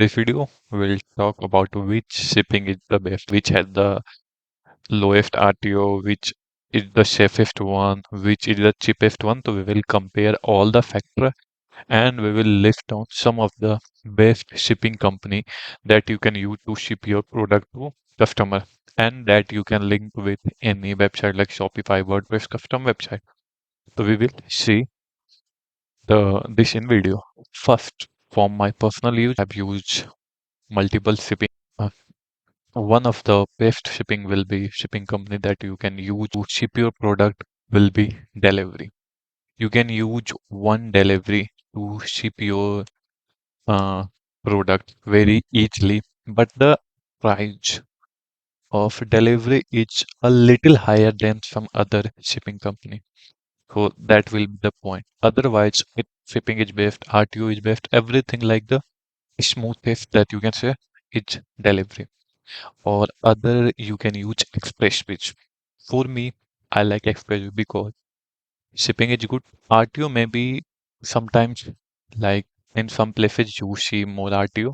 this video, we'll talk about which shipping is the best, which has the lowest RTO, which is the safest one, which is the cheapest one. So we will compare all the factor and we will list down some of the best shipping company that you can use to ship your product to customer and that you can link with any website like Shopify, WordPress custom website. So we will see this in video. First, for my personal use, I've used multiple shipping. Uh, One of the best shipping will be shipping company that you can use to ship your product will be delivery. You can use one delivery to ship your uh, product very easily, but the price of delivery is a little higher than some other shipping company. So that will be the point. Otherwise, shipping is best, RTO is best, everything like the smoothest that you can say is delivery. Or other you can use express. For me, I like express because shipping is good. RTO may be sometimes like in some places you see more RTO,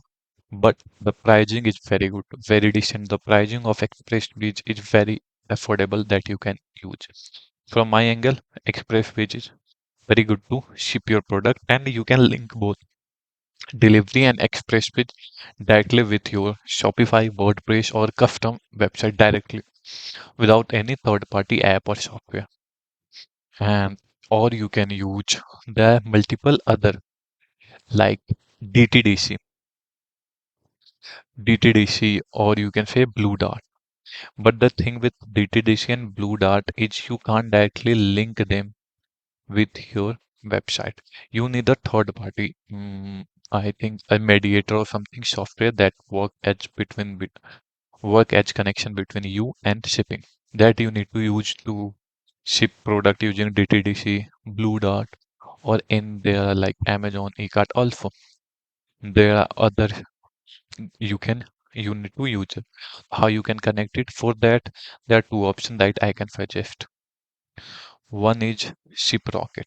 but the pricing is very good, very decent. The pricing of express bridge is very affordable that you can use. From my angle, express bridge is very good to ship your product and you can link both delivery and express bridge directly with your Shopify, WordPress or custom website directly without any third party app or software. And or you can use the multiple other like DTDC, DTDC or you can say Blue Dart. But the thing with DTDC and Blue Dart is you can't directly link them with your website. You need a third party. I think a mediator or something software that work as connection between you and shipping that you need to use to ship product using DTDC, Blue Dart, or in there like Amazon eCart. Also, there are other you need to use it. How you can connect it for that? There are two options that I can suggest. One is ShipRocket.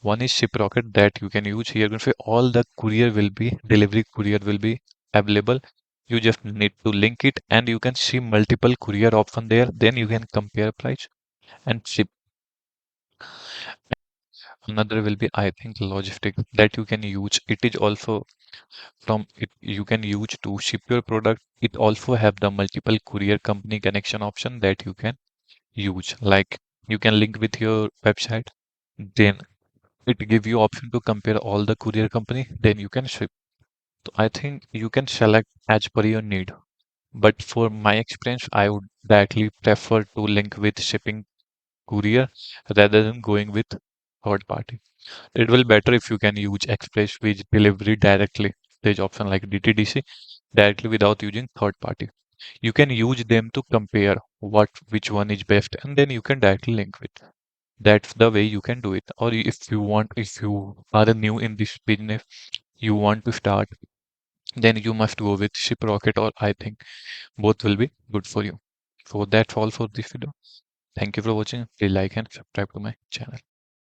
One is ShipRocket that you can use here. You can say all the courier will be delivery courier will be available. You just need to link it and you can see multiple courier option there. Then you can compare price and ship. Another will be I think logistic that you can use. It is also from it you can use to ship your product. It also have the multiple courier company connection option that you can use. Like you can link with your website. Then it give you option to compare all the courier company. Then you can ship. So I think you can select as per your need. But for my experience, I would directly prefer to link with shipping courier rather than going with third party. It will better if you can use express with delivery directly. There's option like DTDC directly without using third party. You can use them to compare which one is best and then you can directly link with. That's the way you can do it. Or if you are new in this business, you want to start, then you must go with ShipRocket or I think both will be good for you. So that's all for this video. Thank you for watching. Please like and subscribe to my channel.